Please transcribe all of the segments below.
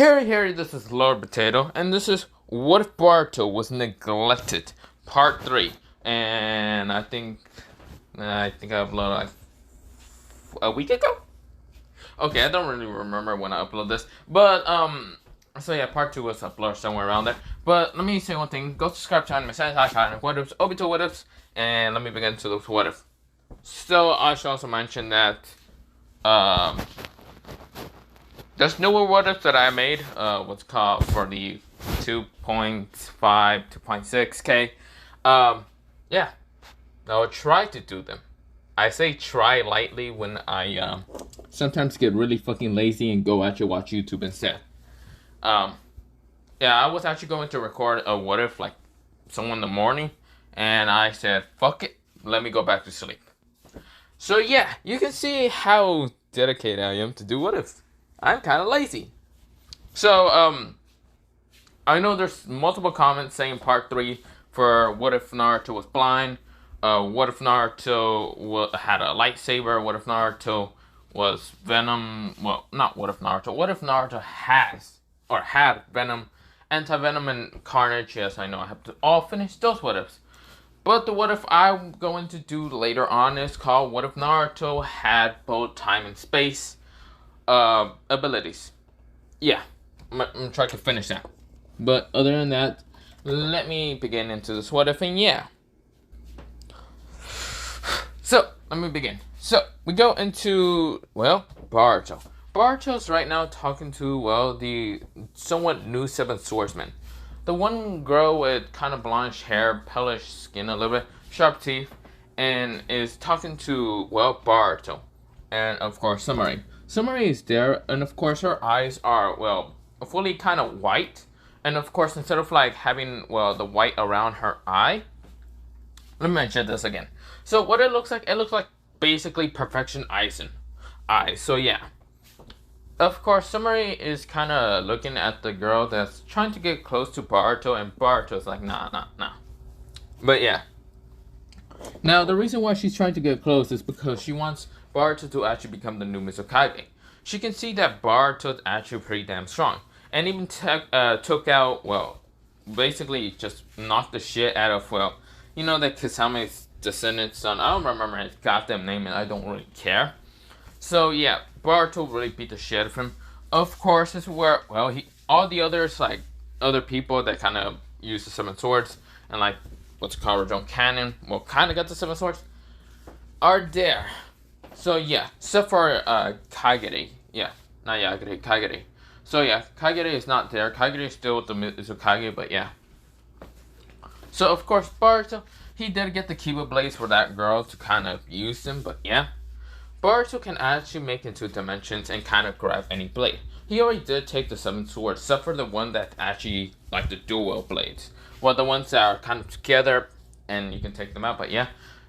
Here, this is Lord Potato, and this is What If Boruto Was Neglected, Part 3. And I uploaded like a week ago? Okay, I don't really remember when I uploaded this, but, so yeah, Part 2 was uploaded somewhere around there. But let me say one thing, go subscribe to my channel, What Ifs, Obito What Ifs, and let me begin to look for What If. So, I should also mention that, this newer What If that I made, what's called for the 2.5, 2.6K, yeah, I'll try to do them. I say try lightly when I, sometimes get really fucking lazy and go actually watch YouTube instead. Yeah, I was actually going to record a What If, like, someone in the morning, and I said, fuck it, let me go back to sleep. So yeah, you can see how dedicated I am to do What If. I'm kind of lazy. So, I know there's multiple comments saying Part 3 for What If Naruto was blind, what if Naruto had a lightsaber, what if Naruto was Venom, well, not what if Naruto had Venom, Anti-Venom, and Carnage. Yes, I know I have to all finish those What Ifs. But the What If I'm going to do later on is called What If Naruto had both time and space abilities. Yeah, I'm trying to finish that. But other than that, let me begin into this What If, and yeah. So, let me begin. So, we go into, well, Boruto. Boruto's right now talking to, well, the somewhat new Seventh Swordsman. The one girl with kind of blondish hair, palish skin a little bit, sharp teeth, and is talking to, well, Boruto. And, of course, Sumari. Sumari is there, and, of course, her eyes are, well, fully kind of white. And, of course, instead of, like, having, well, the white around her eye, let me mention this again. So what it looks like basically perfection eyes. So yeah. Of course, Sumari is kind of looking at the girl that's trying to get close to Boruto, and Boruto's like, nah. But yeah. Now, the reason why she's trying to get close is because she wants Boruto to actually become the new Mizukage. She can see that Boruto's actually pretty damn strong. And even took out, well, basically just knocked the shit out of, well, you know that Kisame's descendant's son. I don't remember his goddamn name, and I don't really care. So yeah, Boruto really beat the shit out of him. Of course, this is where, well, all the others, like other people that kind of use the seven swords and like what's called Rajon Cannon, well, kind of got the seven swords, are there. So yeah, except for Kagere. Yeah, not Yagure, Kagere. So yeah, Kagere is not there. Kagere is still with the Mizukage, but yeah. So of course, Boruto, he did get the Kiba Blades for that girl to kind of use them, but yeah. Boruto can actually make into dimensions and kind of grab any blade. He already did take the seven swords, except for the one that actually, like the dual blades. Well, the ones that are kind of together, and you can take them out, but yeah.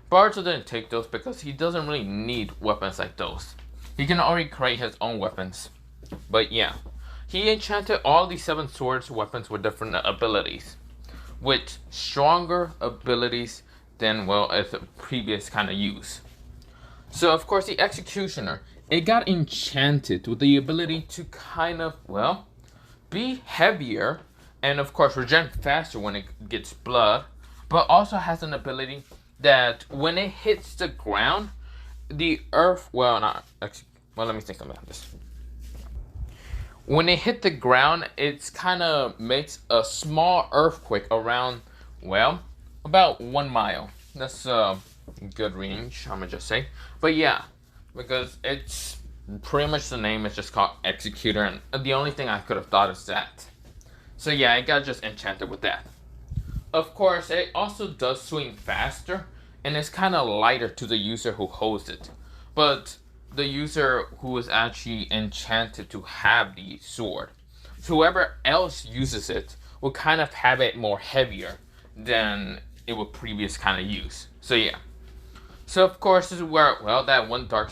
Boruto didn't take those because he doesn't really need weapons like those. He can already create his own weapons. But yeah. He enchanted all these seven swords weapons with different abilities, with stronger abilities than, well, as the previous kind of use. So, of course, the Executioner, it got enchanted with the ability to kind of, well, be heavier and, of course, regenerate faster when it gets blood, but also has an ability that when it hits the ground, the earth, let me think about this. When it hit the ground, it's kind of makes a small earthquake around, well, about 1 mile. That's a good range, I'm gonna just say. But yeah, because it's pretty much the name is just called Executor, and the only thing I could have thought is that. So yeah, I got just enchanted with that. Of course, it also does swing faster, and it's kind of lighter to the user who holds it. But the user who is actually enchanted to have the sword, whoever else uses it will kind of have it more heavier than it would previous kind of use. So yeah. So of course this is where, well, that one dark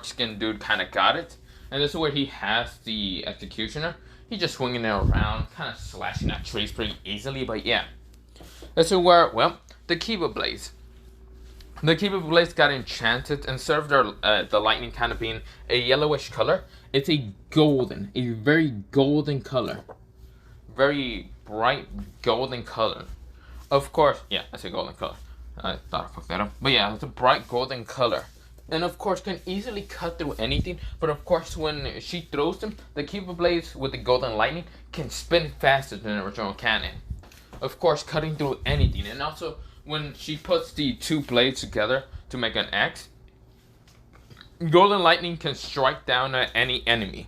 skinned dude kind of got it, and this is where he has the Executioner. He's just swinging it around, kind of slashing at trees pretty easily. But yeah, this is where, well, the Kiba Blades. The Kiba blades got enchanted. Instead of the lightning kind of being a yellowish color, it's a very golden color, very bright golden color. Of course, yeah, I say golden color. I thought I fucked that up, but yeah, it's a bright golden color, and of course can easily cut through anything. But of course, when she throws them, the Kiba blades with the golden lightning can spin faster than the original cannon. Of course, cutting through anything, and also when she puts the two blades together to make an X, golden lightning can strike down at any enemy.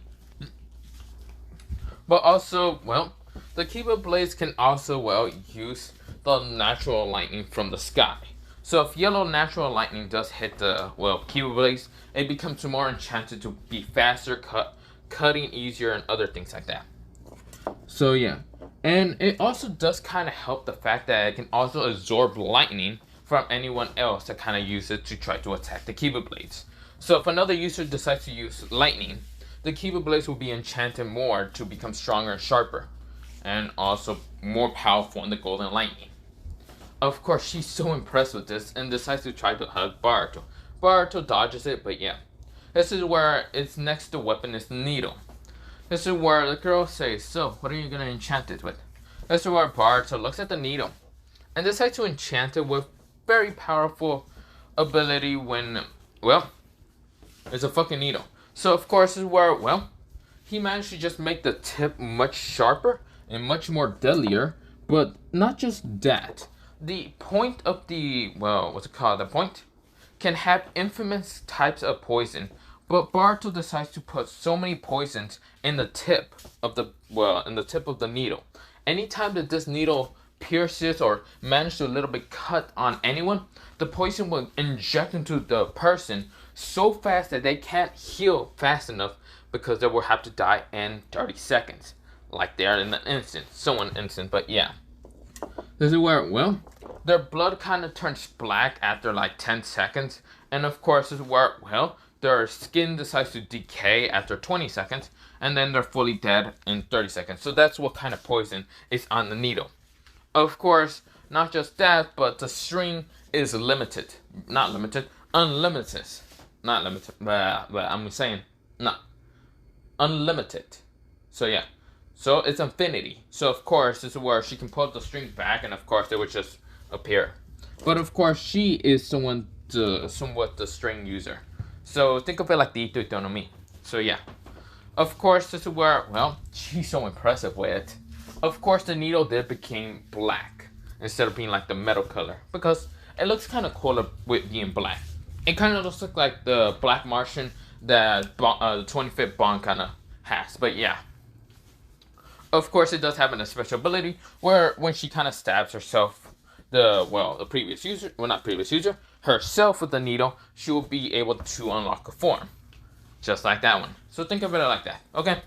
But also, well, the Kiba blades can also, well, use the natural lightning from the sky. So if yellow natural lightning does hit the, well, Kiba blades, it becomes more enchanted to be faster, cutting easier, and other things like that. So yeah, and it also does kind of help the fact that it can also absorb lightning from anyone else that kind of use it to try to attack the Kiba blades. So if another user decides to use lightning, the Kiba blades will be enchanted more to become stronger and sharper, and also more powerful in the golden lightning. Of course, she's so impressed with this and decides to try to hug Boruto. Boruto dodges it, but yeah. This is where its next weapon is the needle. This is where the girl says, so, what are you going to enchant it with? This is where Boruto looks at the needle and decides to enchant it with very powerful ability when, well, it's a fucking needle. So, of course, this is where, well, he managed to just make the tip much sharper and much more deadlier, but not just that. The point of the, well, what's it called? The point can have infamous types of poison, but Boruto decides to put so many poisons in the tip of the, well, in the tip of the needle. Anytime that this needle pierces or manages to a little bit cut on anyone, the poison will inject into the person so fast that they can't heal fast enough because they will have to die in 30 seconds. Like they are in an instant. Someone instant, but yeah. This is where, well, their blood kind of turns black after like 10 seconds. And of course, this is where, well, their skin decides to decay after 20 seconds. And then they're fully dead in 30 seconds. So that's what kind of poison is on the needle. Of course, not just that, but the string is limited. Not limited, unlimited. Not limited, but I'm saying, not. Unlimited. So yeah. So it's infinity. So of course, this is where she can pull the string back, and of course they would just appear. But of course, she is somewhat the string user. So think of it like the Ito no Mi. So yeah. Of course, this is where, well, she's so impressive with it. Of course, the needle did became black instead of being like the metal color because it looks kind of cooler with being black. It kind of looks like the Black Martian that the 25th Bond kind of has. But yeah. Of course, it does have a special ability where when she kind of stabs herself, the previous user, well, not previous user, herself with the needle, she will be able to unlock a form. Just like that one. So think of it like that, okay?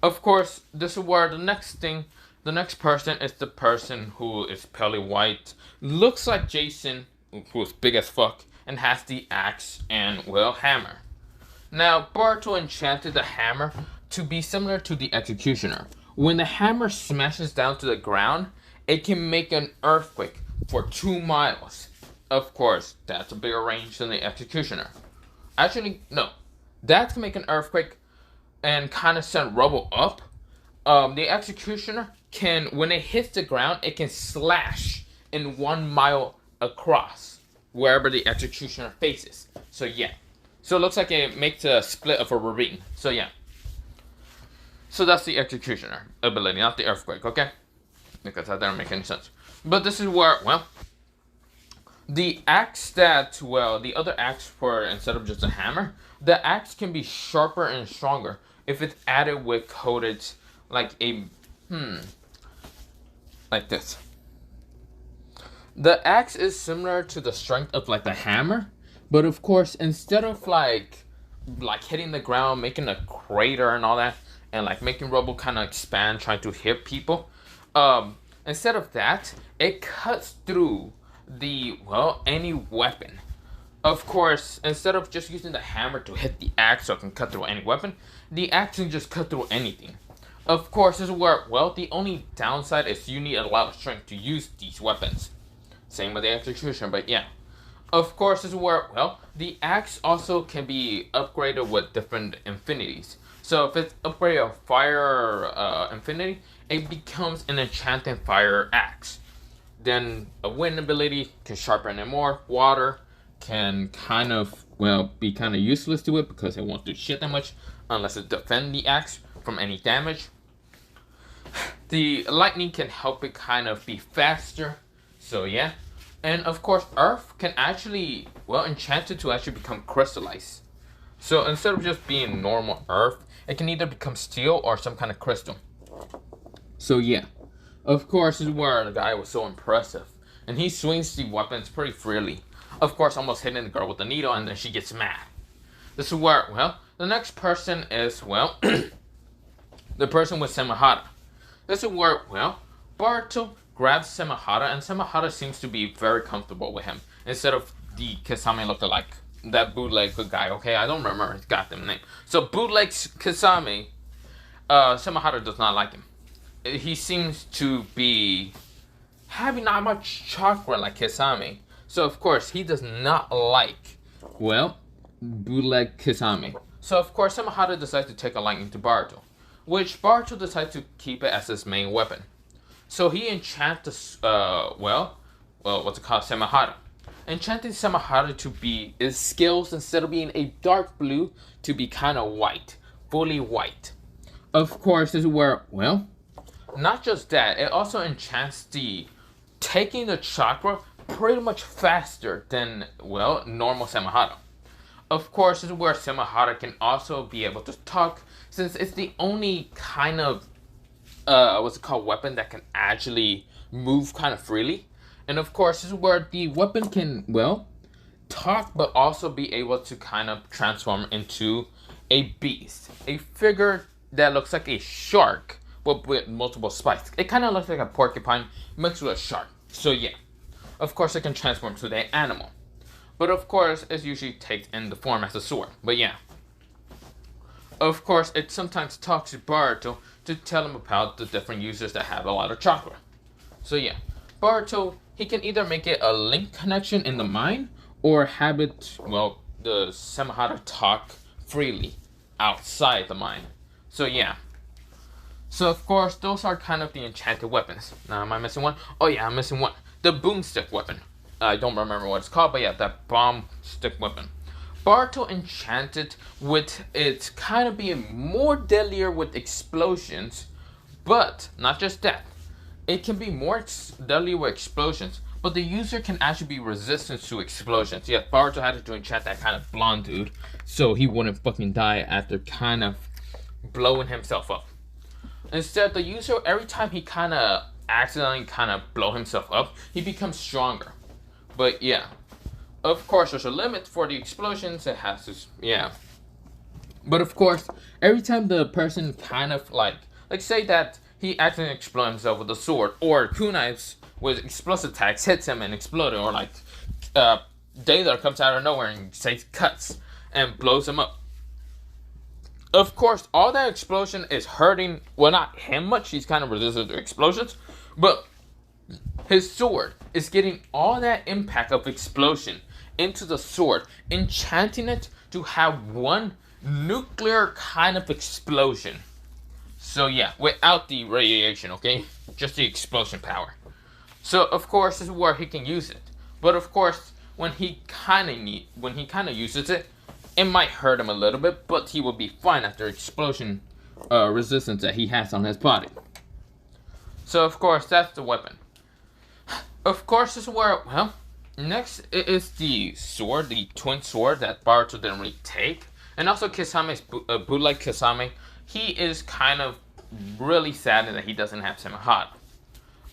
Of course, this is where the next person is the person who is pale white, looks like Jason, who's big as fuck, and has the axe and, well, hammer. Now, Boruto enchanted the hammer to be similar to the executioner. When the hammer smashes down to the ground, it can make an earthquake for 2 miles. Of course, that's a bigger range than the executioner. Actually, no. That can make an earthquake and kind of send rubble up. The executioner can, when it hits the ground, it can slash in 1 mile across wherever the executioner faces. So yeah. So it looks like it makes a split of a ravine. So yeah. So that's the executioner ability, not the earthquake, okay? Because that doesn't make any sense. But this is where, well, the axe that, well, the other axe for, instead of just a hammer, the axe can be sharper and stronger if it's added with coated, like a, like this. The axe is similar to the strength of, like, the hammer, but of course, instead of, like hitting the ground, making a crater and all that, and, like, making rubble kind of expand, trying to hit people, instead of that, it cuts through the, well, any weapon. Of course, instead of just using the hammer to hit the axe so it can cut through any weapon, the axe can just cut through anything. Of course, this is where, well, the only downside is you need a lot of strength to use these weapons. Same with the execution, but yeah. Of course, this is where, well, the axe also can be upgraded with different infinities. So if it's upgraded of fire infinity, it becomes an enchanted fire axe. Then a wind ability can sharpen it more. Water can kind of, well, be kind of useless to it because it won't do shit that much unless it defend the axe from any damage. The lightning can help it kind of be faster. So yeah. And of course, earth can actually, well, enchant it to actually become crystallized. So instead of just being normal earth, it can either become steel or some kind of crystal. So yeah. Of course, this is where the guy was so impressive. And he swings the weapons pretty freely. Of course, almost hitting the girl with the needle, and then she gets mad. This is where, well, the next person is, well, the person with Samahara. This is where, well, Boruto grabs Samahara, and Samahara seems to be very comfortable with him. Instead of the Kasame lookalike. That bootleg guy, okay? I don't remember his goddamn name. So, bootleg Kasame, Samahara does not like him. He seems to be having not much chakra like Kasame. So, of course, he does not like, well, bootleg Kasame. So, of course, Samahara decides to take a liking to Boruto, which Boruto decides to keep it as his main weapon. So he enchants what's it called, Samahara. Enchanting Samahara to be his skills, instead of being a dark blue, to be kind of white, fully white. Of course, this is where, well, not just that, it also enchants the taking the chakra pretty much faster than, well, normal Samahara. Of course, this is where Samahara can also be able to talk, since it's the only kind of weapon that can actually move kind of freely. And of course, this is where the weapon can, well, talk, but also be able to kind of transform into a beast. A figure that looks like a shark, but with multiple spikes. It kind of looks like a porcupine mixed with a shark. So yeah, of course it can transform to the animal. But of course, it usually takes in the form as a sword. But yeah. Of course, it sometimes talks to Boruto to tell him about the different users that have a lot of chakra. So yeah, Boruto, he can either make it a link connection in the mind, or have it, well, the Samahara talk freely outside the mind. So yeah. So of course, those are kind of the enchanted weapons. Now, am I missing one? Oh yeah, I'm missing one. The boomstick weapon. I don't remember what it's called, but yeah, that bomb stick weapon. Boruto enchanted with it kind of being more deadlier with explosions, but not just that. It can be more deadly with explosions, but the user can actually be resistant to explosions. Yeah, Boruto had to enchant that kind of blonde dude, so he wouldn't fucking die after kind of blowing himself up. Instead, the user, every time he kind of accidentally kind of blow himself up, he becomes stronger. But yeah. Of course, there's a limit for the explosions. It has to, yeah. But of course, every time the person kind of like say that he accidentally explodes himself with a sword, or kunais with explosive attacks hits him and exploded, or like Daedar comes out of nowhere and say cuts and blows him up. Of course, all that explosion is hurting, well, not him much, he's kind of resistant to explosions, but his sword is getting all that impact of explosion into the sword, enchanting it to have one nuclear kind of explosion. So yeah, without the radiation, okay? Just the explosion power. So of course, this is where he can use it. But of course, when he kind of uses it, it might hurt him a little bit, but he will be fine after explosion resistance that he has on his body. So of course, that's the weapon. Of course, this is where, well, next is the sword, the twin sword that Boruto didn't really take. And also Kasame's bootleg Kasame. He is kind of really sad that he doesn't have Samahara.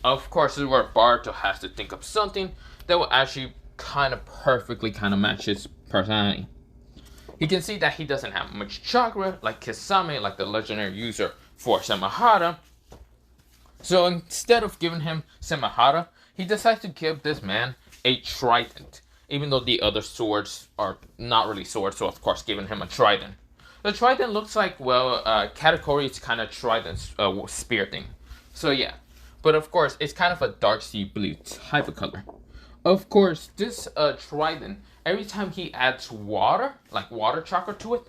Of course, this is where Boruto has to think of something that will actually kind of perfectly kind of match his personality. He can see that he doesn't have much chakra like Kasame, like the legendary user for Samahara. So instead of giving him Samahara, he decides to give this man a trident, even though the other swords are not really swords, so of course giving him a trident. The trident looks like, well, Katakori's kind of trident spear thing. So yeah, but of course it's kind of a dark sea blue type of color. Of course, this trident, every time he adds water, like water chakra to it,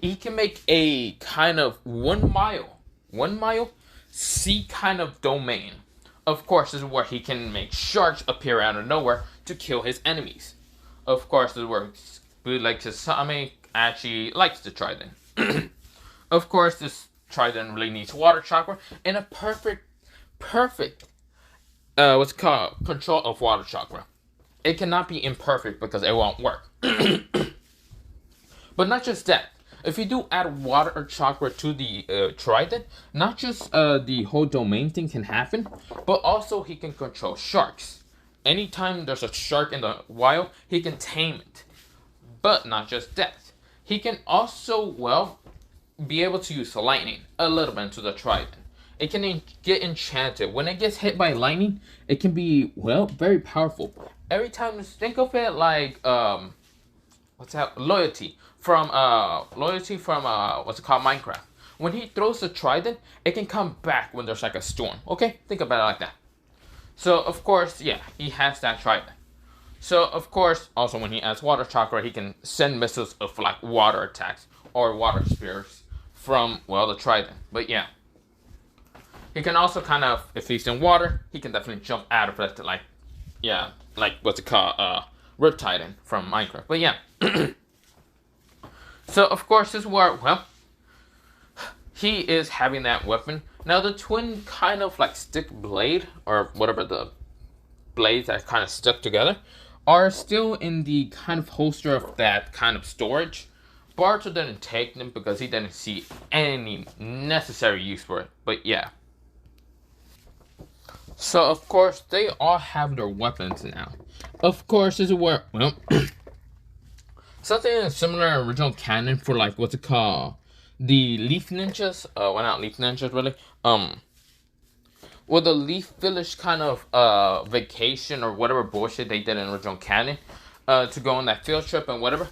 he can make a kind of 1 mile sea kind of domain. Of course, this is where he can make sharks appear out of nowhere to kill his enemies. Of course, this is where like Kasame actually likes the trident. Of course, this trident really needs water chakra and a perfect, what's it called, control of water chakra. It cannot be imperfect because it won't work. But not just that. If you do add water chakra to the trident, not just the whole domain thing can happen, but also he can control sharks. Anytime there's a shark in the wild, he can tame it. But not just that. He can also, well, be able to use lightning a little bit into the trident. It can get enchanted. When it gets hit by lightning, it can be, well, very powerful. Every time, just think of it like, what's that? Loyalty from what's it called, Minecraft. When he throws the trident, it can come back when there's like a storm. Okay, think about it like that. So of course, yeah, he has that trident. So of course, also when he adds water chakra, he can send missiles of like water attacks or water spears from, well, the trident. But yeah, he can also kind of, if he's in water, he can definitely jump out of it to like, yeah, like what's it called, Rip Titan from Minecraft. But yeah. So of course this is where, well, he is having that weapon. Now the twin kind of like stick blade or whatever the blades that kind of stuck together are still in the kind of holster of that kind of storage. Boruto didn't take them because he didn't see any necessary use for it. But yeah. So of course they all have their weapons now. Of course this is where, well, something similar original canon for like what's it called, the Leaf Ninjas. Well, not Leaf Ninjas really. Well, the Leaf Village kind of vacation or whatever bullshit they did in original canon, to go on that field trip and whatever.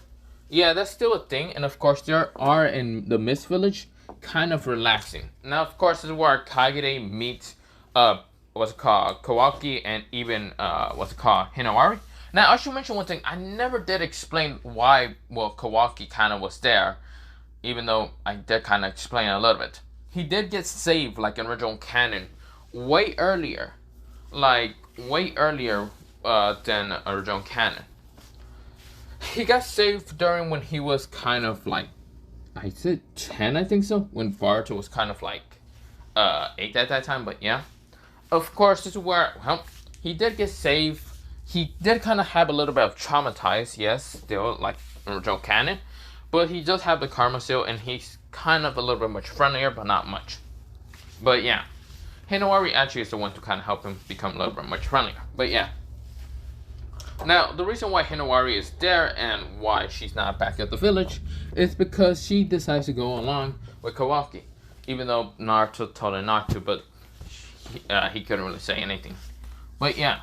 Yeah, that's still a thing, and of course there are in the Mist Village, kind of relaxing. Now, of course, this is where Kagure meets what's it called, Kawaki, and even what's it called, Hinawari. Now, I should mention one thing. I never did explain why, well, Kawaki kind of was there, even though I did kind of explain a little bit. He did get saved, like in original canon, way earlier, than original canon. He got saved during when he was kind of like, I said 10, I think so, when Boruto was kind of like 8 at that time, but yeah. Of course, this is where, well, he did get saved. He did kind of have a little bit of traumatized, yes, still, like original canon, but he does have the karma seal, and he's kind of a little bit much friendlier, but not much. But yeah, Hinawari actually is the one to kind of help him become a little bit much friendlier. But yeah. Now, the reason why Hinawari is there and why she's not back at the village is because she decides to go along with Kawaki. Even though Naruto told her not to, but he couldn't really say anything. But yeah,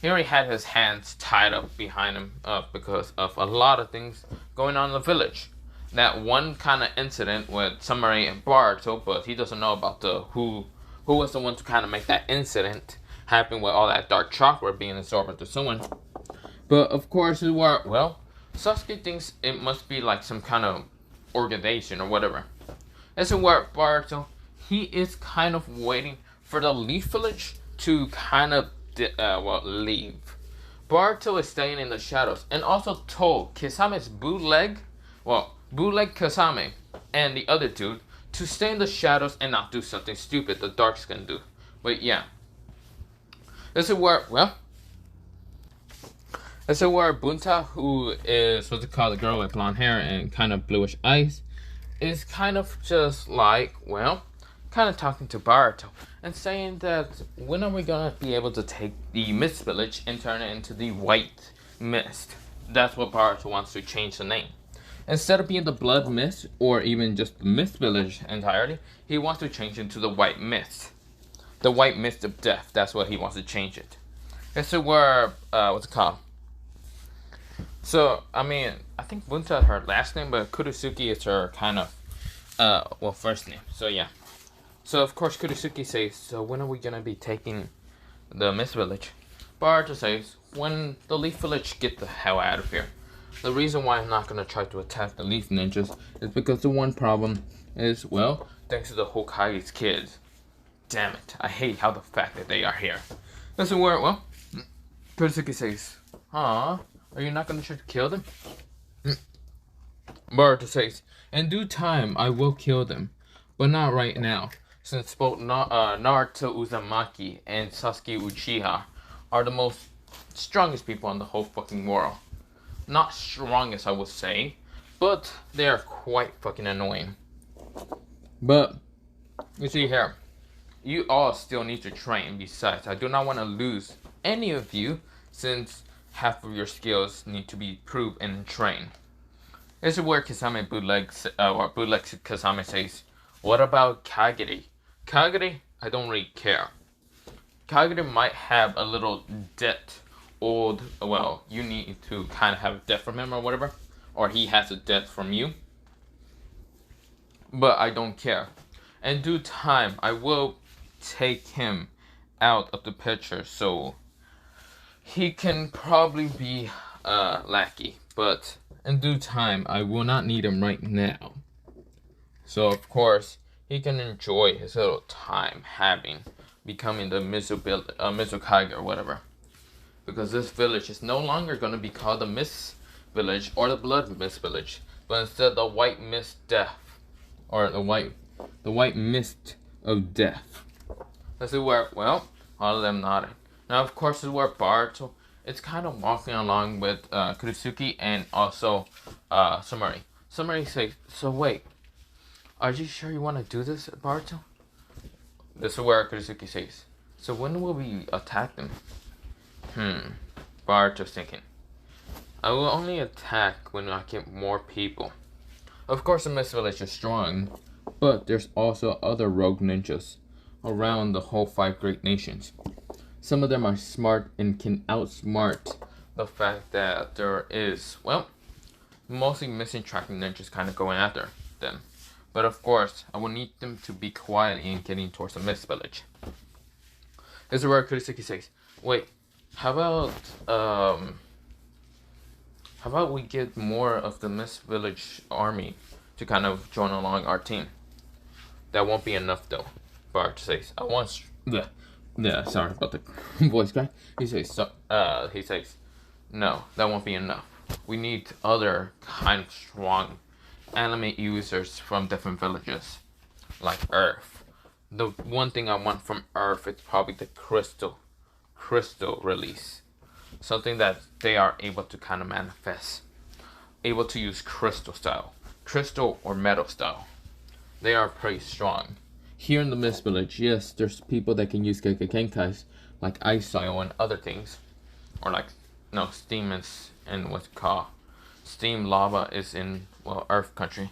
he already had his hands tied up behind him because of a lot of things going on in the village. That one kind of incident with Samurai and Boruto, but he doesn't know about who was the one to kind of make that incident happen with all that dark chakra being absorbed into someone. But of course, well, Sasuke thinks it must be like some kind of organization or whatever. This is where Boruto, he is kind of waiting for the Leaf Village to kind of leave. Boruto is staying in the shadows and also told Kisame's bootleg Kasame and the other dude to stay in the shadows and not do something stupid the Darks can do. But yeah, this is where, well, this is where Bunta, who is what's it called, the girl with blonde hair and kind of bluish eyes, is kind of just like, well, kind of talking to Boruto and saying that when are we gonna be able to take the Mist Village and turn it into the White Mist? That's what Boruto wants to change the name. Instead of being the Blood Mist or even just the Mist Village entirely, he wants to change it to the White Mist. The White Mist of Death, that's what he wants to change it. This is where, what's it called? So, I mean, I think Bunta is her last name, but Kurosuke is her kind of, first name. So, yeah. So, of course, Kurosuke says, so when are we going to be taking the Mist Village? Boruto says, when the Leaf Village get the hell out of here. The reason why I'm not gonna try to attack the Leaf Ninjas is because the one problem is, well, thanks to the Hokage's kids. Damn it, I hate how the fact that they are here. This is where, well, Kurisuke says, are you not gonna try to kill them? Boruto says, in due time I will kill them, but not right now, since both Naruto Uzumaki and Sasuke Uchiha are the most strongest people in the whole fucking world. Not strongest, I would say, but they are quite fucking annoying. But, you see here, you all still need to train. Besides, I do not want to lose any of you, since half of your skills need to be proved and trained. This is where Kasame bootleg Kasame says, what about Kagiri? Kagiri, I don't really care. Kagiri might have a little debt owed, well, you need to kind of have a debt from him or whatever, or he has a debt from you. But I don't care. In due time, I will take him out of the picture, so he can probably be lackey, but in due time, I will not need him right now. So, of course, he can enjoy his little time becoming the Mizukage or whatever. Because this village is no longer going to be called the Mist Village or the Blood Mist Village, but instead the White Mist Death, or the White Mist of Death. This is where, well, all of them nodded. Now, of course, this is where Boruto is kind of walking along with Kurisuke and also Sumari. Sumari says, so wait, are you sure you want to do this, Boruto? This is where Kurisuke says, so when will we attack them? Boruto's thinking, I will only attack when I get more people. Of course, the Mist Village is strong, but there's also other rogue ninjas around the whole 5 great nations. Some of them are smart and can outsmart the fact that there is, well, mostly missing tracking ninjas kind of going after them. But of course, I will need them to be quiet in getting towards the Mist Village. This is where Kurisuke says, wait, how about we get more of the Mist Village army to kind of join along our team? That won't be enough though, Bart says. Sorry about the voice crack. He says, no, that won't be enough. We need other kind of strong anime users from different villages, like Earth. The one thing I want from Earth is probably the crystal release. Something that they are able to kind of manifest. Able to use crystal or metal style. They are pretty strong. Here in the Mist Village, yes, there's people that can use Kekkai's like ice style and other things. Or like, no, steam is in what's it called. Steam lava is in, well, Earth country.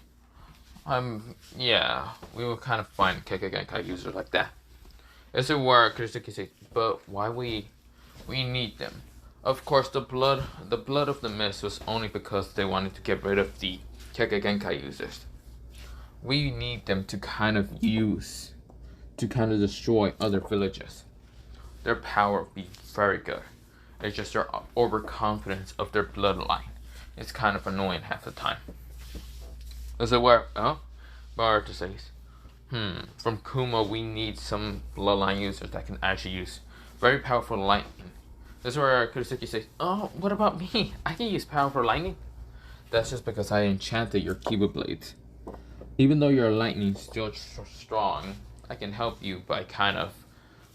Yeah, we will kind of find Kekkai's users like that. This is where Kurisuke says, but why we need them? Of course, the blood of the mist was only because they wanted to get rid of the Kekkai's users. We need them to kind of destroy other villages. Their power would be very good. It's just their overconfidence of their bloodline. It's kind of annoying half the time. Is it where, Boruto says, from Kuma we need some bloodline users that can actually use very powerful lightning. This is where Kurisuke says, oh, what about me? I can use powerful lightning. That's just because I enchanted your Kiba blades. Even though your lightning is still strong, I can help you by kind of,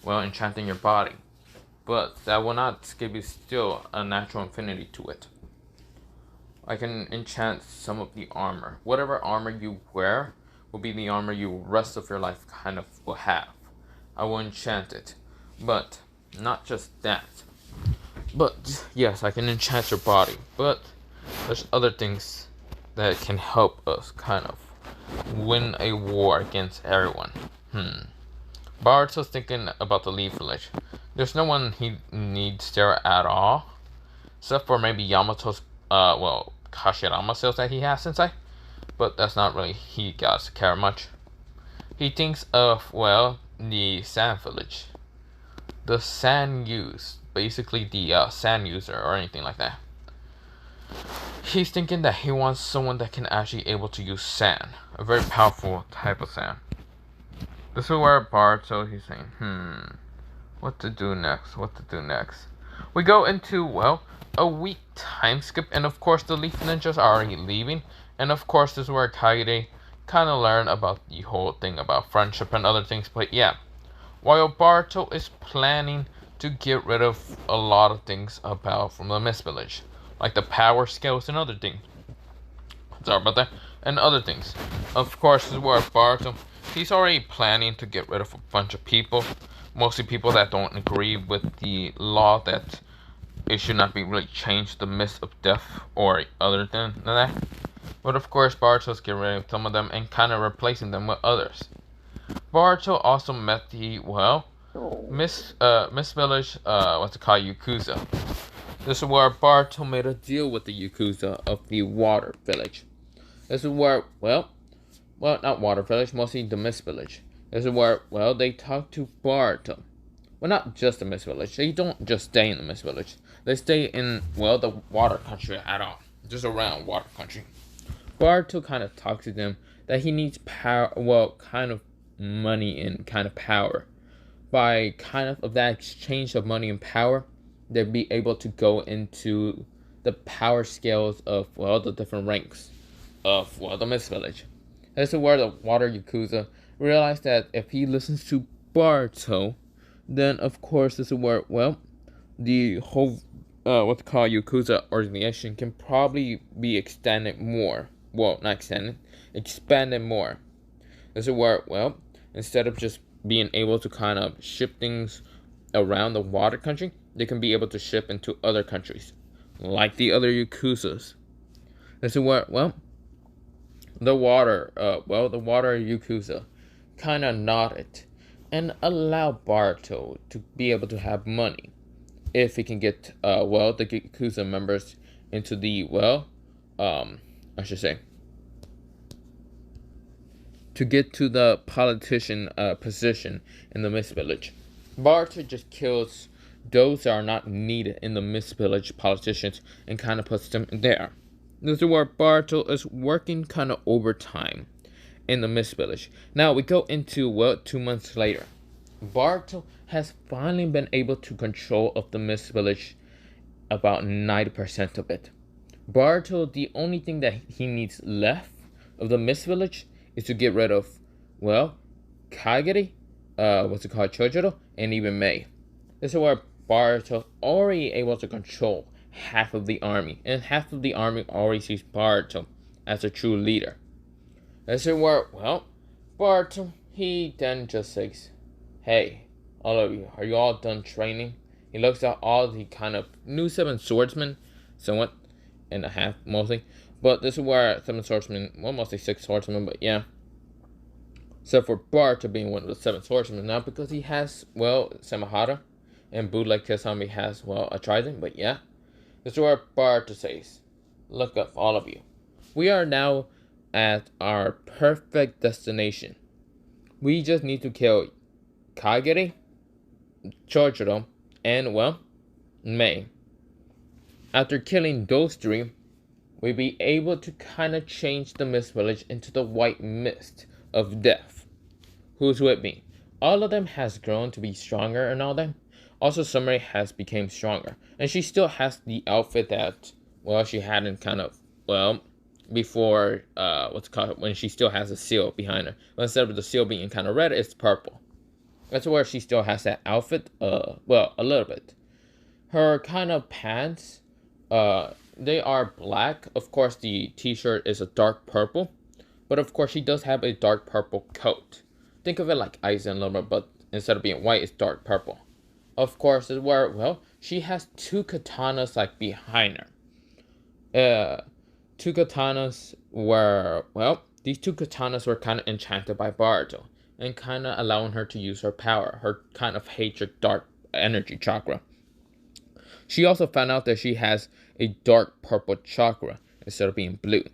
well, enchanting your body. But that will not give you still a natural infinity to it. I can enchant some of the armor. Whatever armor you wear will be the armor you rest of your life kind of will have. I will enchant it. But not just that. But yes, I can enchant your body. But there's other things that can help us kind of win a war against everyone. Boruto's thinking about the Leaf Village. There's no one he needs there at all. Except for maybe Yamato's, Hashirama skills that he has inside. But that's not really he got to care much. He thinks of, well, the Sand Village. The Sand Youth. basically the sand user or anything like that. He's thinking that he wants someone that can actually able to use sand, a very powerful type of sand. This is where Boruto, he's saying, what to do next? What to do next? We go into, well, a week time skip, and of course the Leaf Ninjas are already leaving, and of course this is where Kagure kind of learn about the whole thing about friendship and other things. But yeah, while Boruto is planning to get rid of a lot of things about from the Mist Village, like the power scales and other things. Sorry about that. And other things. Of course, this is where Boruto, he's already planning to get rid of a bunch of people. Mostly people that don't agree with the law that it should not be really changed, the mist of death or other than that. But of course, Boruto's getting rid of some of them and kind of replacing them with others. Boruto also met the, well, Miss Village, what's it called, Yakuza. This is where Boruto made a deal with the Yakuza of the Water Village. This is where, well, not Water Village, mostly the Mist Village. This is where, well, they talk to Boruto. Well, not just the Mist Village. They don't just stay in the Mist Village. They stay in, well, the Water Country at all. Just around Water Country. Boruto kind of talks to them that he needs power, well, kind of money and kind of power. By kind of that exchange of money and power, they'll be able to go into the power scales of, well, the different ranks of, well, the Mist Village. This is where the Water Yakuza realized that if he listens to Boruto, then of course this is where, well, the whole, what's called Yakuza organization can probably be extended more. Well, not extended, expanded more. This is where, well, instead of just being able to kind of ship things around the water country, they can be able to ship into other countries, like the other Yakuzas. This is where, well, the water Yakuza kind of nodded and allowed Boruto to be able to have money if he can get, well, the Yakuza members into the, well, I should say, to get to the politician position in the Mist Village. Boruto just kills those that are not needed in the Mist Village politicians and kind of puts them in there. This is where Boruto is working kind of overtime in the Mist Village. Now we go into, well, 2 months later. Boruto has finally been able to control of the Mist Village about 90% of it. Boruto, the only thing that he needs left of the Mist Village is to get rid of, well, Kagure, Chojuro, and even Mei. This is where Boruto already able to control half of the army, and half of the army already sees Boruto as a true leader. This is where, well, Boruto, he then just says, hey, all of you, are you all done training? He looks at all the kind of new 7 swordsmen, somewhat, and a half mostly. But this is where 7 swordsmen, well, mostly 6 swordsmen, but yeah. Except for Boruto being one of the 7 swordsmen now, because he has, well, Samahara, and Bootleg Kisame has, well, a trident, but yeah. This is where Boruto says, look up, all of you. We are now at our perfect destination. We just need to kill Kagure, Chojuro, and, well, Mei. After killing those 3, we'll be able to kind of change the Mist Village into the white mist of death. Who's with me? All of them has grown to be stronger and all that. Also, Sumire has become stronger. And she still has the outfit that, well, she hadn't kind of, well, before, when she still has a seal behind her. But instead of the seal being kind of red, it's purple. That's where she still has that outfit, well, a little bit. Her kind of pants, they are black. Of course, the t-shirt is a dark purple. But of course, she does have a dark purple coat. Think of it like Aizen a little bit, but instead of being white, it's dark purple. Of course, is where, well, she has 2 katanas like behind her. 2 katanas were, well, these 2 katanas were kind of enchanted by Boruto and kind of allowing her to use her power, her kind of hatred dark energy chakra. She also found out that she has a dark purple chakra instead of being blue.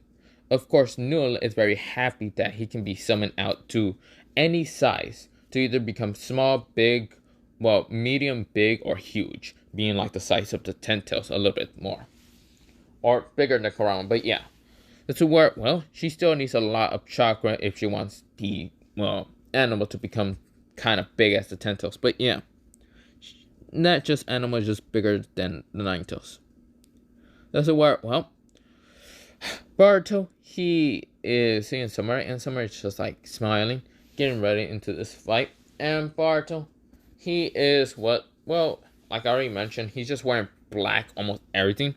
Of course, Null is very happy that he can be summoned out to any size to either become small, big, well, medium, big, or huge, being like the size of the tentacles a little bit more. Or bigger than Kurama, but yeah. This is where, well, she still needs a lot of chakra if she wants the, well, animal to become kind of big as the tentacles. But yeah, not just animal, just bigger than the nine tails. This is where, well, Boruto, he is seeing Summer, and Summer is just like smiling, getting ready into this fight. And Boruto, he is what, well, like I already mentioned, he's just wearing black, almost everything.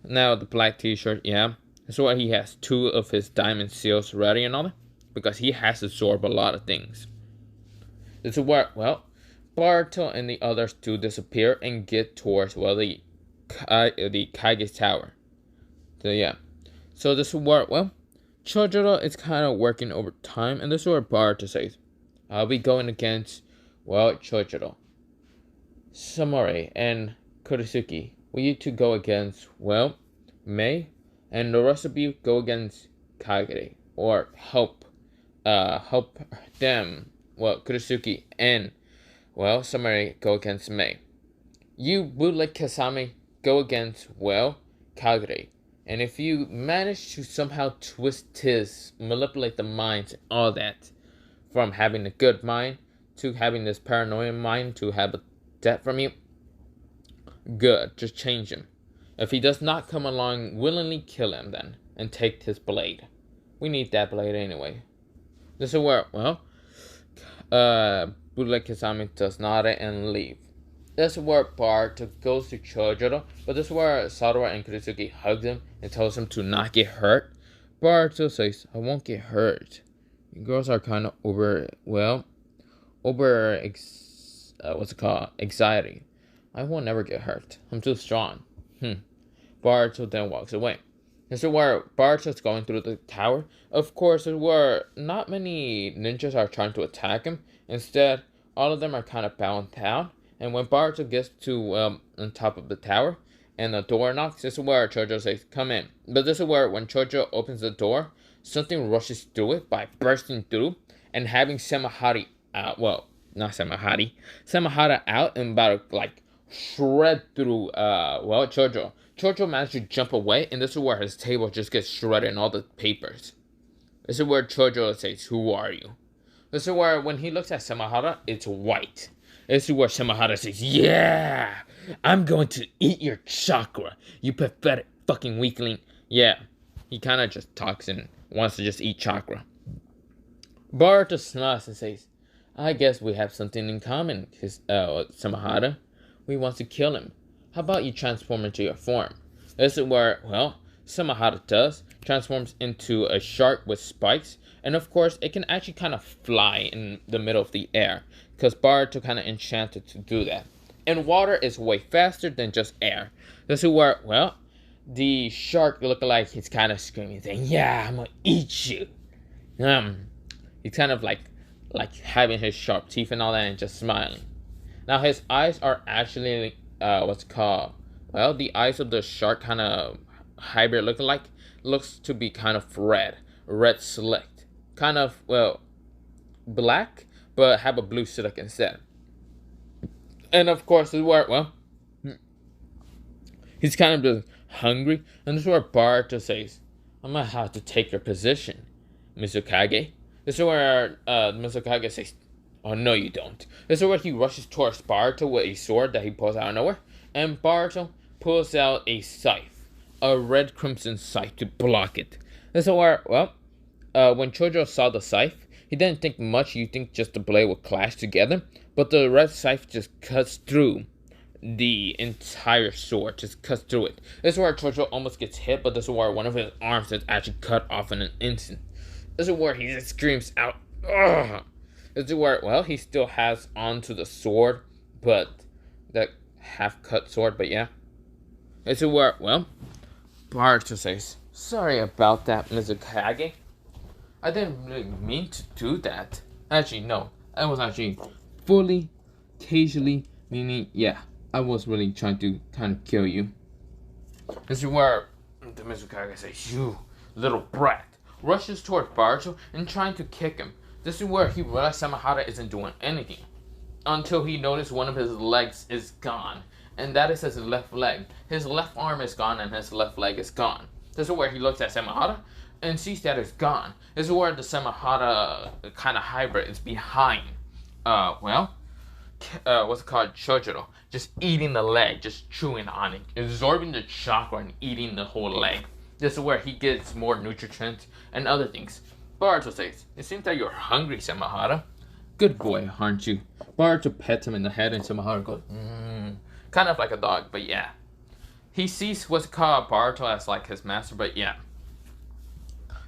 Now, the black t-shirt, yeah. That's why he has 2 of his diamond seals ready and all that. Because he has to absorb a lot of things. This is where, well, Boruto and the others do disappear and get towards, well, the Kage Tower. So, yeah. So, this is where, well, Chojuro is kind of working over time. And this is where Boruto says, I'll be going against, well, Chojuro, Samare, and Kurisuki. Will you two go against, well, Mei, and the rest of you go against Kagere, or help them, well, Kurisuki and, well, Samari go against Mei. You, Bootleg Kasame, go against, well, Kagere. And if you manage to somehow twist his, manipulate the minds and all that, from having a good mind to having this paranoid mind to have a debt from you, good, just change him. If he does not come along, willingly kill him then, and take his blade. We need that blade anyway. This is where, well, Bootleg Kasame does nod and leave. This is where Boruto goes to Chojuro, but this is where Sadawa and Kurisugi hug him and tells him to not get hurt. Boruto says, I won't get hurt. You girls are kind of anxiety. I will never get hurt. I'm too strong. Boruto then walks away. This is where Boruto's going through the tower. Of course, this is where not many ninjas are trying to attack him. Instead, all of them are kind of bowing down. And when Boruto gets to on top of the tower and the door knocks, this is where Chojuro says, come in. But this is where when Chojuro opens the door, something rushes through it by bursting through and having Samahari out. Well, not Samahari. Samahara out and about to, like, shred through, Chojuro. Chojuro managed to jump away, and this is where his table just gets shredded and all the papers. This is where Chojuro says, who are you? This is where, when he looks at Samahara, it's white. This is where Samahara says, yeah, I'm going to eat your chakra, you pathetic fucking weakling. Yeah, he kind of just talks and wants to just eat chakra. Boruto smiles and says, I guess we have something in common, Samahara. We want to kill him. How about you transform into your form? This is where, well, Samahara does. Transforms into a shark with spikes. And of course, it can actually kind of fly in the middle of the air. Because Boruto kind of enchanted to do that. And water is way faster than just air. This is where, well, the shark look like he's kind of screaming, saying, yeah, I'm going to eat you. He's kind of like having his sharp teeth and all that and just smiling. Now, his eyes are actually, well, the eyes of the shark kind of hybrid looks to be kind of red slicked. Kind of, well, black, but have a blue slick instead. And of course, this is where, well, he's kind of just hungry. And this is where Boruto says, I'm going to have to take your position, Mizukage. This is where Mizukage says, oh, no, you don't. This is where he rushes towards Boruto with a sword that he pulls out of nowhere. And Boruto pulls out a scythe, a red crimson scythe, to block it. This is where, well, when Chojuro saw the scythe, he didn't think much. You think just the blade would clash together. But the red scythe just cuts through the entire sword, just cuts through it. This is where Chojuro almost gets hit, but this is where one of his arms is actually cut off in an instant. This is where he just screams out, ugh! This is where, well, he still has onto the sword, but that half-cut sword, but yeah. This is where, well, Boruto says, sorry about that, Mizukage. I didn't really mean to do that. Actually, no. I was actually fully, casually, meaning, yeah, I was really trying to kind of kill you. This is where the Mizukage says, you little brat, rushes toward Boruto and trying to kick him. This is where he realizes Samahara isn't doing anything. until he noticed one of his legs is gone. And that is his left leg. His left arm is gone and his left leg is gone. This is where he looks at Samahara and sees that it's gone. This is where the Samahara kind of hybrid is behind. What's it called? Chojuro. Just eating the leg, just chewing on it, absorbing the chakra and eating the whole leg. This is where he gets more nutrients and other things. Boruto says, "It seems that you're hungry, Samahara." "Good boy, aren't you?" Boruto pets him in the head and Samahara goes, kind of like a dog, but yeah. He sees what's called Boruto as like his master, but yeah.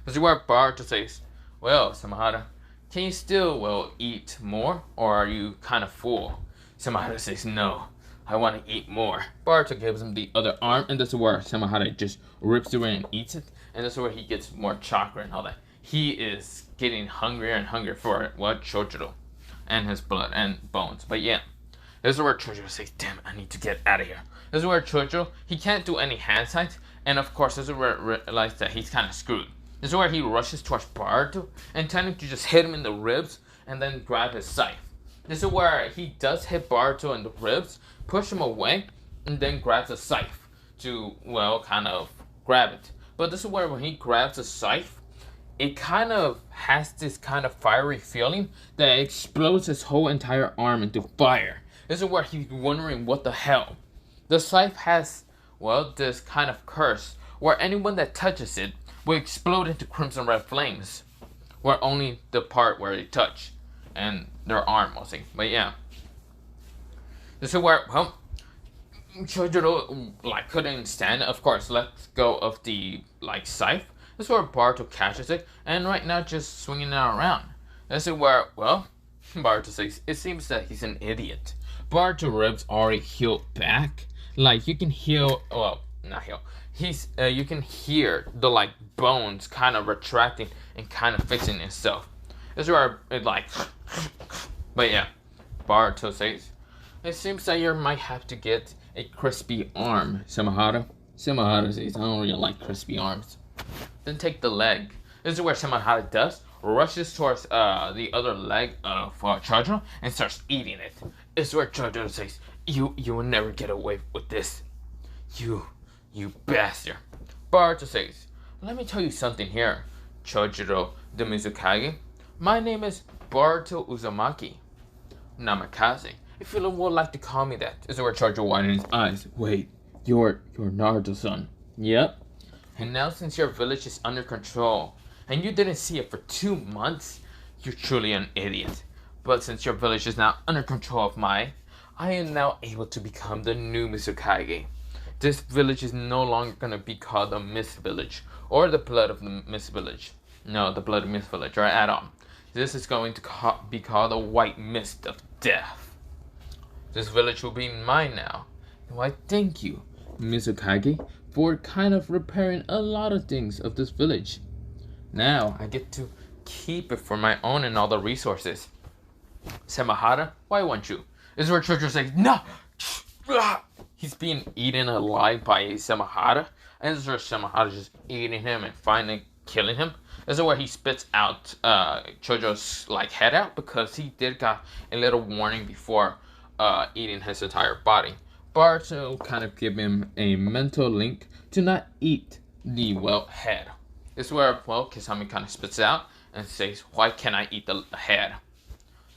This is where Boruto says, "Well, Samahara, can you still, eat more, or are you kind of full?" Samahara says, "No, I want to eat more." Boruto gives him the other arm, and this is where Samahara just rips through it and eats it, and this is where he gets more chakra and all that. He is getting hungrier and hungrier for Chojuro and his blood and bones. But yeah, this is where Chojuro says, "Damn it, I need to get out of here." This is where Chojuro, he can't do any hand signs, and of course this is where he realizes that he's kind of screwed. This is where he rushes towards Boruto, intending to just hit him in the ribs and then grab his scythe. This is where he does hit Boruto in the ribs, push him away, and then grabs a scythe to, kind of grab it. But this is where when he grabs a scythe, it kind of has this kind of fiery feeling that explodes his whole entire arm into fire. This is where he's wondering what the hell. The scythe has, this kind of curse where anyone that touches it will explode into crimson red flames, where only the part where they touch and their arm mostly. But yeah, this is where Chojuro couldn't stand it. Of course, let's go of the scythe. This is where Boruto catches it and right now just swinging it around. This is where Boruto says, "It seems that he's an idiot." Boruto ribs already healed back. You can heal, not heal. You can hear the bones kind of retracting and kind of fixing itself. This is where it but yeah, Boruto says, "It seems that you might have to get a crispy arm, Samahara." Samahara says, "I don't really like crispy arms." Then take the leg. This is where Samahara does, rushes towards the other leg of Chojuro and starts eating it. This is where Chojuro says, You will never get away with this. You bastard." Boruto says, "Let me tell you something here, Chojuro the Mizukage. My name is Boruto Uzumaki Namikaze. If you would like to call me that." This is where Chojuro widens his eyes. "Wait, you're Naruto-san." "Yep. And now since your village is under control, and you didn't see it for 2 months, you're truly an idiot. But since your village is now under control of mine, I am now able to become the new Mizukage. This village is no longer going to be called the Mist Village, or the Blood of the Mist Village. No, the Blood of Mist Village, or at all. This is going to be called the White Mist of Death. This village will be mine now. Why, thank you, Mizukage, for kind of repairing a lot of things of this village. Now I get to keep it for my own and all the resources. Samahara, why won't you?" This is where Chojuro says, "No!" He's being eaten alive by Samahara, and this is where Samahara just eating him and finally killing him. This is where he spits out Chojo's head out, because he did got a little warning before eating his entire body. Boruto kind of give him a mental link to not eat the head. This is where Kisame kind of spits out and says, "Why can't I eat the head?"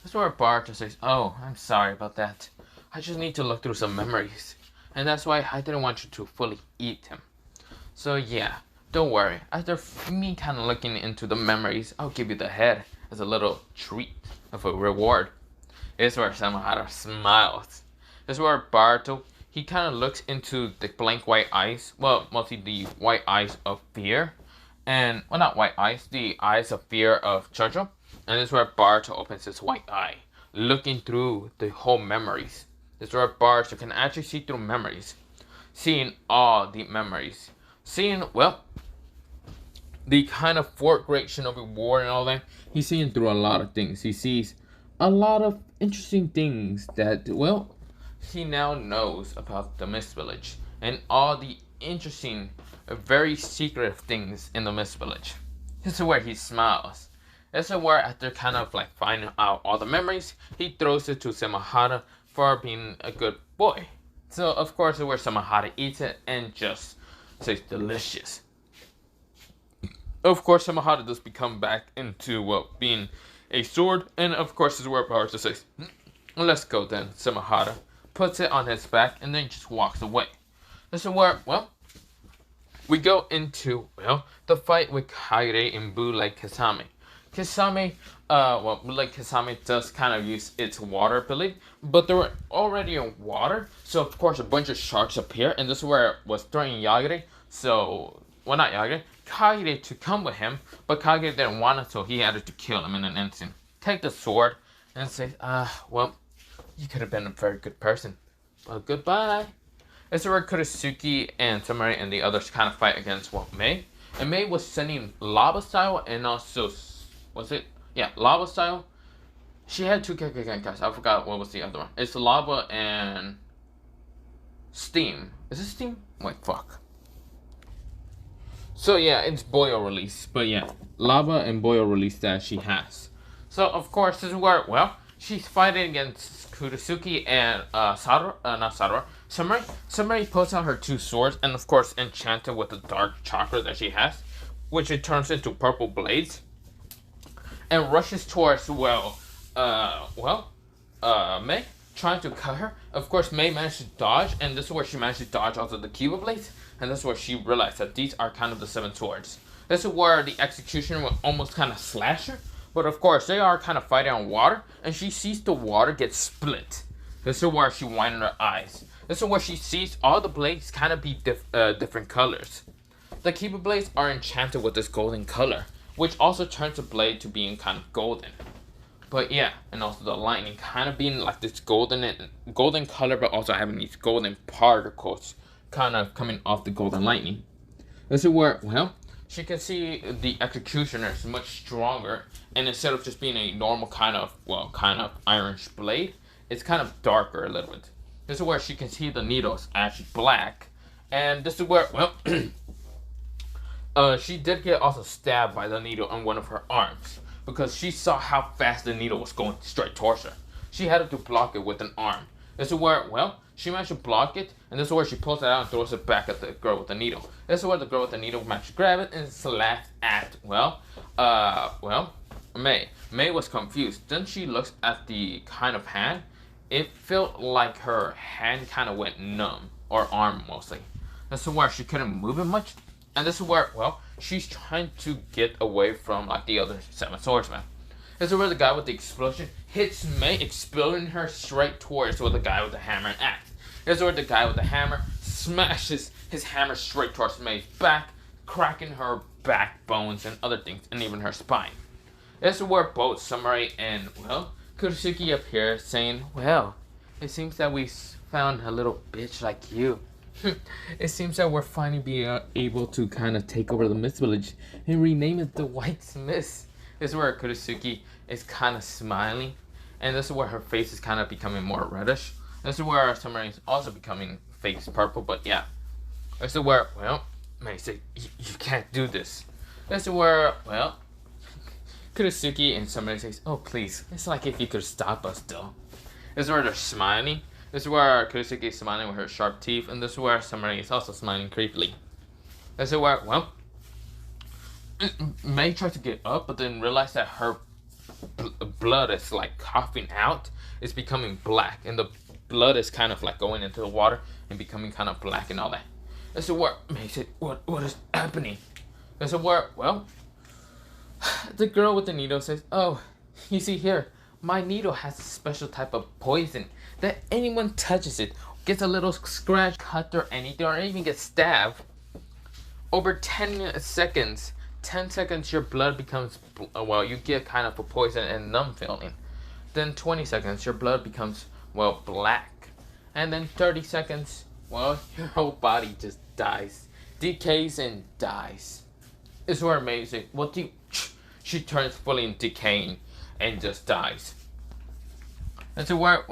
This is where Boruto says, "Oh, I'm sorry about that. I just need to look through some memories, and that's why I didn't want you to fully eat him. So yeah, don't worry. After me kind of looking into the memories, I'll give you the head as a little treat of a reward." This is where Samahara smiles. This is where Boruto, he kind of looks into the blank white eyes, mostly the white eyes of fear, and, not white eyes, the eyes of fear of Chojuro. And this is where Boruto opens his white eye, looking through the whole memories. This is where Boruto can actually see through memories, seeing all the memories, seeing, the kind of fourth great shinobi war and all that. He's seeing through a lot of things. He sees a lot of interesting things that, he now knows about the Mist Village and all the interesting, very secretive things in the Mist Village. This is where he smiles. This is where after kind of like finding out all the memories, he throws it to Samahara for being a good boy. So of course where Samahara eats it and just says delicious. Of course Samahara does become back into being a sword, and of course this is where Boruto says, let's go then, Samahara. Puts it on his back and then just walks away. This is where, we go into, the fight with Kaire and Blue Lake Kasame. Kasame, Blue Lake Kasame does kind of use its water ability, but they were already in water, so of course a bunch of sharks appear, and this is where it was threatening Yagure, not Yagure, Kaire to come with him, but Kaire didn't want it, so he had to kill him in an instant. Take the sword, and say, you could have been a very good person, but goodbye. This is where Kurisuki and Samurai and the others kind of fight against Mei. And Mei was sending lava style and also, lava style. She had two Genkai. I forgot what was the other one. It's lava and steam. Is it steam? Wait, fuck. So yeah, it's boil release. But yeah, lava and boil release that she has. So of course this is where, she's fighting against Kurisuki and Samurai. Samurai pulls out her two swords and of course enchanted with the dark chakra that she has, which it turns into purple blades, and rushes towards Mei, trying to cut her. Of course Mei managed to dodge, and this is where she managed to dodge also the Kiba blades, and this is where she realized that these are kind of the seven swords. This is where the executioner will almost kind of slash her. But of course, they are kind of fighting on water, and she sees the water get split. This is where she widened her eyes. This is where she sees all the blades kind of be different colors. The Kiba blades are enchanted with this golden color, which also turns the blade to being kind of golden. But yeah, and also the lightning kind of being like this golden color, but also having these golden particles kind of coming off the golden lightning. This is where, she can see the executioner is much stronger, and instead of just being a normal kind of ironish blade, it's kind of darker a little bit. This is where she can see the needles actually black, and this is where, she did get also stabbed by the needle on one of her arms, because she saw how fast the needle was going straight towards her. She had to block it with an arm. This is where, she managed to block it, and this is where she pulls it out and throws it back at the girl with the needle. This is where the girl with the needle managed to grab it and slash at, Mei. Mei was confused. Then she looks at the kind of hand. It felt like her hand kind of went numb, or arm mostly. This is where she couldn't move it much. And this is where, she's trying to get away from like the other seven swordsmen. This is where the guy with the explosion hits Mei, exploding her straight towards where the guy with the hammer and axe. This is where the guy with the hammer smashes his hammer straight towards Mei's back, cracking her backbones and other things, and even her spine. This is where both Samurai and, Kurisuki appear, saying, it seems that we found a little bitch like you. It seems that we're finally being able to kind of take over the Mist Village and rename it the White Mist. This is where Kurisuki is kind of smiling, and this is where her face is kind of becoming more reddish. This is where Samurai is also becoming face purple, but yeah. This is where, Mei said, you can't do this. This is where, Kurisuki and Samurai says, oh please, it's like if you could stop us though. This is where they're smiling. This is where Kurisuki is smiling with her sharp teeth, and this is where Samurai is also smiling creepily. This is where, Mei tries to get up, but then realized that her blood is like coughing out. It's becoming black, and the blood is kind of like going into the water and becoming kind of black and all that. This is where Mei said, what is happening? This is where, the girl with the needle says, oh, you see here, my needle has a special type of poison that anyone touches it, gets a little scratch, cut or anything, or even gets stabbed. Over 10 seconds, your blood becomes, you get kind of a poison and numb feeling. Then 20 seconds, your blood becomes, black. And then 30 seconds, your whole body just dies. Decays and dies. It's where amazing. She turns fully decaying and just dies. And so where,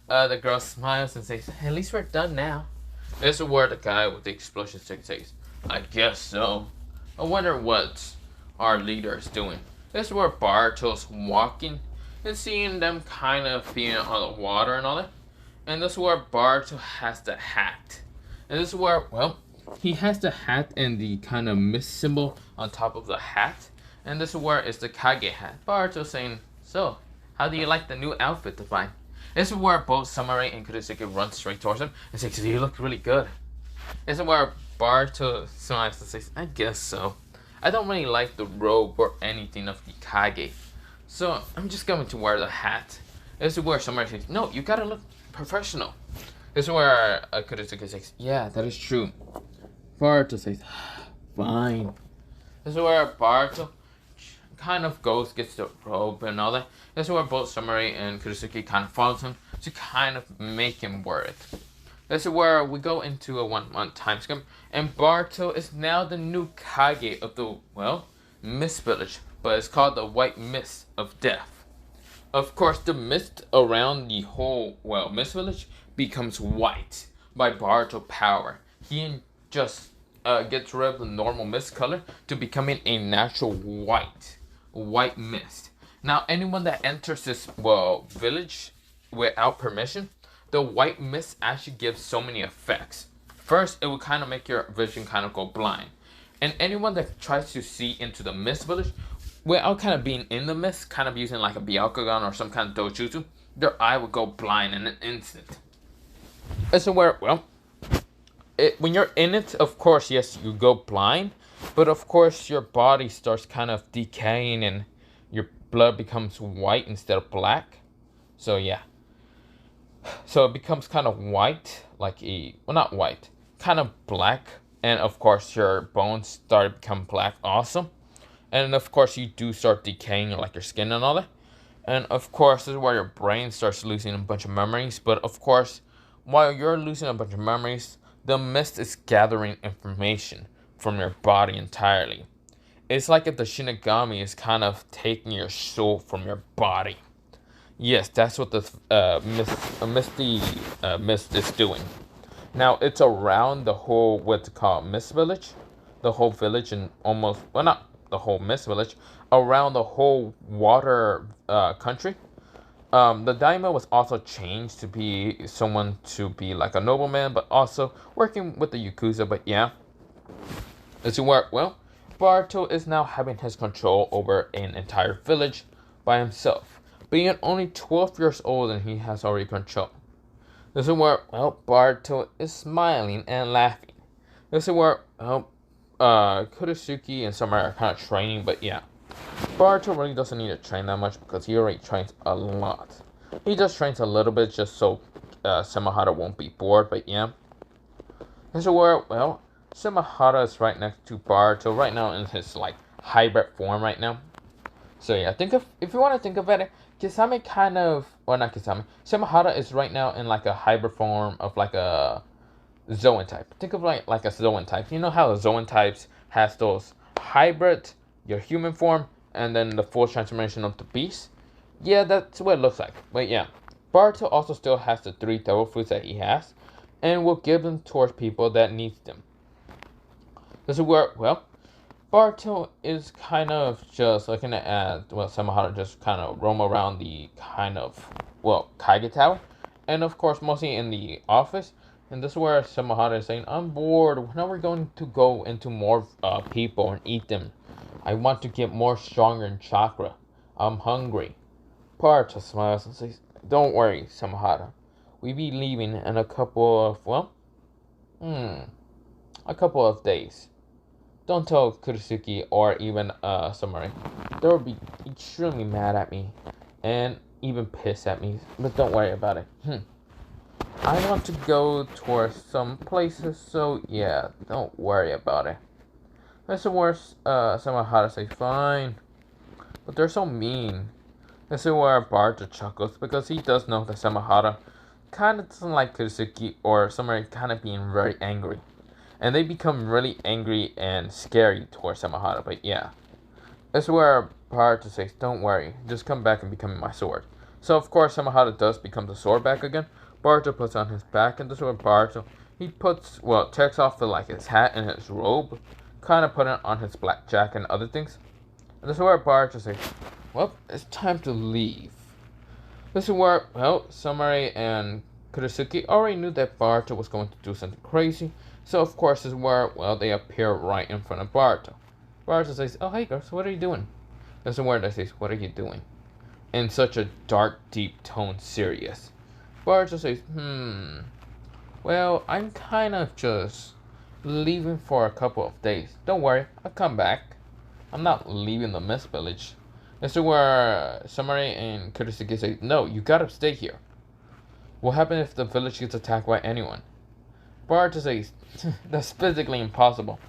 the girl smiles and says, at least we're done now. This is where the guy with the explosion stick says, I guess so. I wonder what our leader is doing. This is where Barto's walking and seeing them kind of being on the water and all that. And this is where Barto has the hat. And this is where, well, he has the hat and the kind of mist symbol on top of the hat. And this is where it's the Kage hat. Barto saying, so, how do you like the new outfit to find? This is where both Samurai and Kurosaki run straight towards him and says, you look really good. This is where Barto smiles and says, I guess so. I don't really like the robe or anything of the Kage. So I'm just going to wear the hat. This is where Samurai says, no, you gotta look professional. This is where Kurosaki says, yeah, that is true. Barto says, fine. This is where Barto kind of gets the robe and all that. This is where both Samurai and Kurosaki kind of follows him to kind of make him wear it. This is where we go into a 1 month time skip, and Barto is now the new Kage of the, well, Mist Village, but it's called the White Mist of Death. Of course, the mist around the whole, well, Mist Village becomes white by Barto power. He just gets rid of the normal mist color to becoming a natural white mist. Now, anyone that enters this, well, village without permission, the white mist actually gives so many effects. First, it will kind of make your vision kind of go blind. And anyone that tries to see into the mist village, without kind of being in the mist, kind of using like a Byakugan or some kind of dojutsu, their eye will go blind in an instant. This is where, well, when you're in it, of course, yes, you go blind. But of course, your body starts kind of decaying and your blood becomes white instead of black. So yeah. So it becomes kind of white, like well, not white, kind of black. And of course, your bones start to become black also. And of course, you do start decaying, like your skin and all that. And of course, this is where your brain starts losing a bunch of memories. But of course, while you're losing a bunch of memories, the mist is gathering information from your body entirely. It's like if the Shinigami is kind of taking your soul from your body. Yes, that's what the mist is doing. Now, it's around the whole, what's called Mist Village. The whole village and almost, well, not the whole Mist Village. Around the whole water country. The daimyo was also changed to be someone to be like a nobleman, but also working with the Yakuza. But yeah, it's where, well, Barto is now having his control over an entire village by himself. Being only 12 years old and he has already control. This is where, well, Barto is smiling and laughing. This is where, well, Kurosaki and Samurai are kind of training, but yeah. Boruto really doesn't need to train that much because he already trains a lot. He just trains a little bit just so Samahara won't be bored, but yeah. This is where, well, Samahara is right next to Boruto right now in his, like, hybrid form right now. So yeah, if you want to think about it, Kisame kind of, well, not Kisame, Samahara is right now in like a hybrid form of like a Zoan type. Think of like a Zoan type. You know how the Zoan types has those hybrid, your human form, and then the full transformation of the beast? Yeah, that's what it looks like. But yeah, Boruto also still has the 3 devil fruits that he has, and will give them towards people that needs them. This is where, well, Boruto is kind of just looking at, well, Samahara just kind of roam around the kind of, well, Kage Tower. And of course, mostly in the office. And this is where Samahara is saying, I'm bored. When are we going to go into more people and eat them? I want to get more stronger in chakra. I'm hungry. Boruto smiles and says, don't worry, Samahara. We be leaving in a couple of, well, a couple of days. Don't tell Kurosaki or even Samurai. They will be extremely mad at me and even pissed at me, but don't worry about it. I want to go towards some places, so yeah, don't worry about it. That's the worst. Samahara says, fine, but they're so mean. This is where Boruto chuckles because he does know that Samahara kind of doesn't like Kurosaki or Samurai kind of being very angry. And they become really angry and scary towards Samahara, but yeah. This is where Boruto says, don't worry, just come back and become my sword. So of course Samahara does become the sword back again. Boruto puts on his back, and this is where Boruto, he puts, well, takes off his hat and his robe, kind of put it on his black jacket and other things. This is where Boruto says, well, it's time to leave. This is where, well, Sumari and Kurisuke already knew that Boruto was going to do something crazy. So, of course, this is where, well, they appear right in front of Boruto. Boruto says, oh, hey, girls, what are you doing? This is where they say, what are you doing? In such a dark, deep tone, serious. Boruto says, well, I'm kind of just leaving for a couple of days. Don't worry, I'll come back. I'm not leaving the Mist Village. This is where Sumari and Kurisuke say, no, you gotta stay here. What happens if the village gets attacked by anyone? Boruto says, that's physically impossible.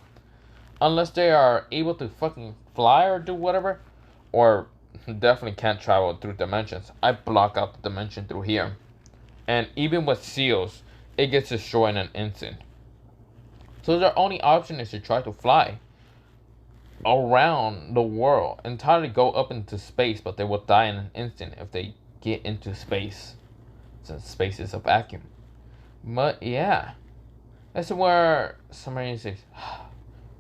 Unless they are able to fucking fly or do whatever. Or definitely can't travel through dimensions. I block out the dimension through here. And even with seals, it gets destroyed in an instant. So their only option is to try to fly around the world, entirely go up into space, but they will die in an instant if they get into space, since space is a vacuum. But yeah, that's where somebody says,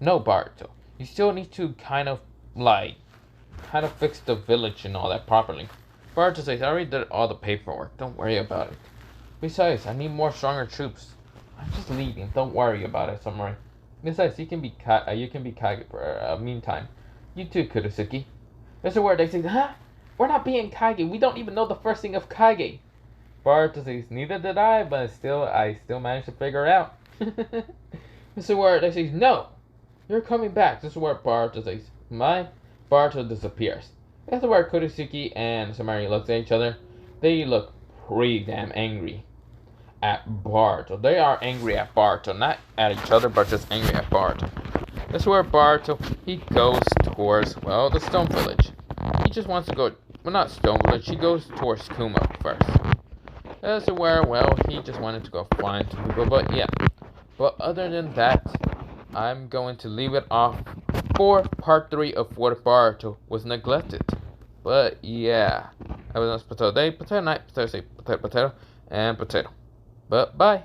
no, Boruto, you still need to kind of fix the village and all that properly. Boruto says, I already did all the paperwork, don't worry about it. Besides, I need more stronger troops. I'm just leaving, don't worry about it, Samurai. Besides, you can be Kage for a meantime. You too, Kurisuke. There's a word they say, huh? We're not being Kage. We don't even know the first thing of Kage. Boruto says, neither did I, but I still managed to figure it out. There's a word they say, no, you're coming back. This is where Boruto says, mine. Boruto disappears. That's where Kurisuke and Sumari look at each other. They look pretty damn angry at Boruto. They are angry at Boruto, not at each other, but just angry at Boruto. That's where Boruto, he goes towards, well, the Stone Village. He just wants to go, well, not Stone Village, he goes towards Kuma first. That's where, well, he just wanted to go find some people, but yeah. But other than that, I'm going to leave it off for part 3 of what Boruto was neglected. But yeah, I was on Potato Day, Potato Night, Potato Day, Potato, and Potato. But bye.